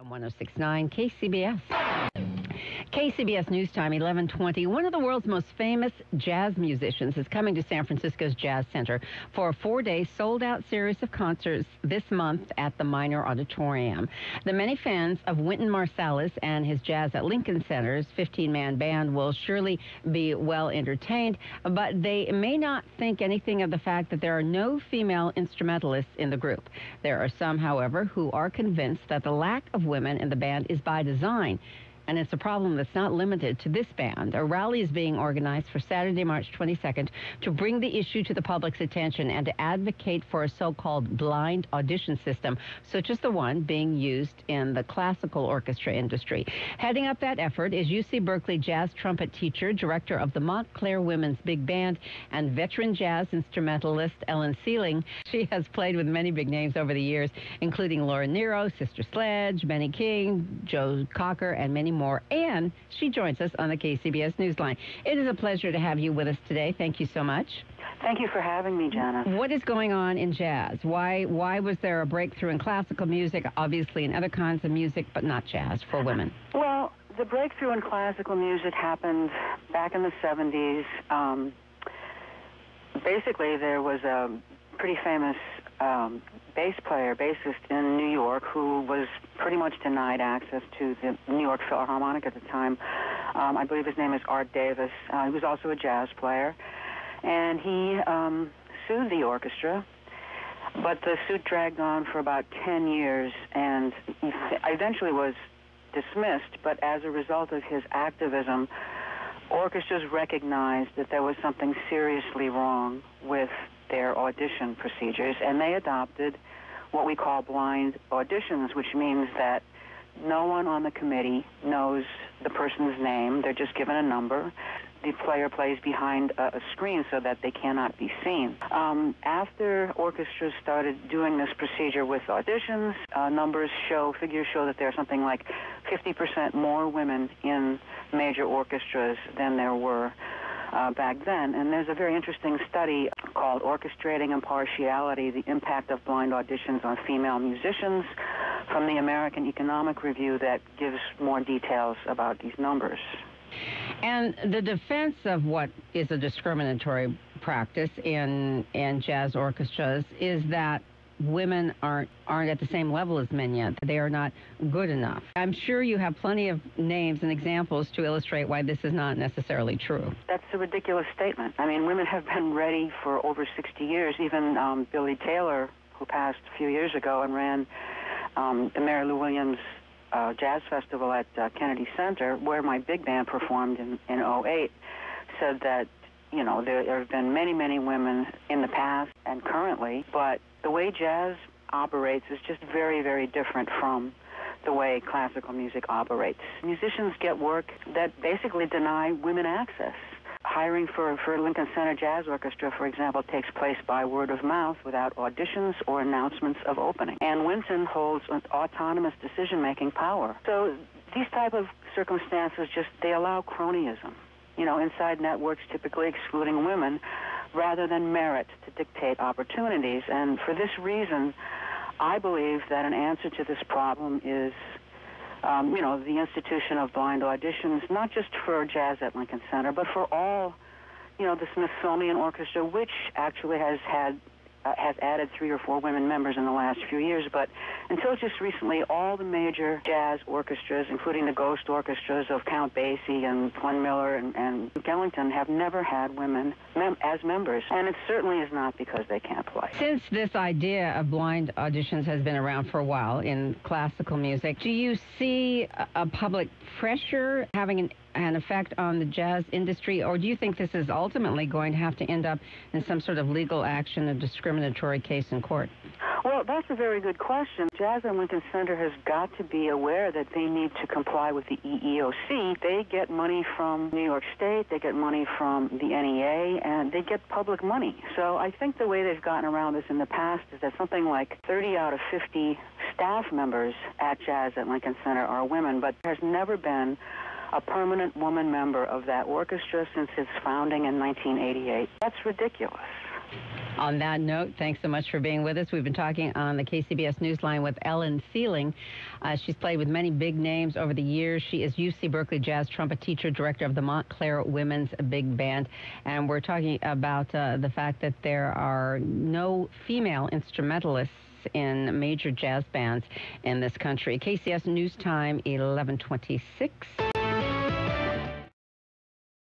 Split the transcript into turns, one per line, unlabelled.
1069 KCBS. KCBS News Time, 11:20. One of the world's most famous jazz musicians is coming to San Francisco's Jazz Center for a 4-day sold-out series of concerts this month at the Minor Auditorium. The many fans of Wynton Marsalis and his Jazz at Lincoln Center's 15-man band will surely be well entertained, but they may not think anything of the fact that there are no female instrumentalists in the group. There are some, however, who are convinced that the lack of women in the band is by design. And it's a problem that's not limited to this band. A rally is being organized for Saturday, March 22nd to bring the issue to the public's attention and to advocate for a so-called blind audition system, such as the one being used in the classical orchestra industry. Heading up that effort is UC Berkeley jazz trumpet teacher, director of the Montclair Women's Big Band, and veteran jazz instrumentalist Ellen Seeling. She has played with many big names over the years, including Laura Nyro, Sister Sledge, Benny King, Joe Cocker, and many more, and she joins us on the KCBS Newsline. It is a pleasure to have you with us today. Thank you so much.
Thank you for having me, Janice.
What is going on in jazz? Why was there a breakthrough in classical music, obviously in other kinds of music, but not jazz for women?
Well, the breakthrough in classical music happened back in the 70s. Basically, there was a pretty famous bassist in New York who was pretty much denied access to the New York Philharmonic at the time. I believe his name is Art Davis. He was also a jazz player. And he sued the orchestra, but the suit dragged on for about 10 years and he eventually was dismissed. But as a result of his activism, orchestras recognized that there was something seriously wrong with their audition procedures, and they adopted what we call blind auditions, which means that no one on the committee knows the person's name. They're just given a number. The player plays behind a screen so that they cannot be seen. After orchestras started doing this procedure with auditions, figures show that there are something like 50% more women in major orchestras than there were back then. And there's a very interesting study called Orchestrating Impartiality, the Impact of Blind Auditions on Female Musicians, from the American Economic Review, that gives more details about these numbers.
And the defense of what is a discriminatory practice in jazz orchestras is that women aren't at the same level as men yet. They are not good enough. I'm sure you have plenty of names and examples to illustrate why this is not necessarily true. That's
a ridiculous statement. I mean, women have been ready for over 60 years. Even Billy Taylor, who passed a few years ago and ran the Mary Lou Williams Jazz Festival at Kennedy Center, where my big band performed in 2008, said that, you know, there have been many, many women in the past and currently, but the way jazz operates is just very, very different from the way classical music operates. Musicians get work that basically deny women access. Hiring for Lincoln Center Jazz Orchestra, for example, takes place by word of mouth without auditions or announcements of opening. And Wynton holds an autonomous decision-making power. So these type of circumstances they allow cronyism. You know, inside networks typically excluding women rather than merit to dictate opportunities. And for this reason, I believe that an answer to this problem is, the institution of blind auditions, not just for jazz at Lincoln Center, but for all, the Smithsonian Orchestra, which actually has added 3 or 4 women members in the last few years. But until just recently, all the major jazz orchestras, including the ghost orchestras of Count Basie and Glenn Miller and Duke Ellington, have never had women as members. And it certainly is not because they can't play.
Since this idea of blind auditions has been around for a while in classical music, do you see a public pressure having an effect on the jazz industry, or do you think this is ultimately going to have to end up in some sort of legal action, a discriminatory case in court?
Well, that's a very good question. Jazz at Lincoln Center has got to be aware that they need to comply with the EEOC. They get money from New York State, they get money from the NEA, and they get public money. So I think the way they've gotten around this in the past is that something like 30 out of 50 staff members at Jazz at Lincoln Center are women, but there's never been a permanent woman member of that orchestra since its founding in 1988. That's ridiculous.
On that note, thanks so much for being with us. We've been talking on the KCBS Newsline with Ellen Seeling. She's played with many big names over the years. She is UC Berkeley jazz trumpet teacher, director of the Montclair Women's Big Band. And we're talking about the fact that there are no female instrumentalists in major jazz bands in this country. KCBS News Time, 11:26.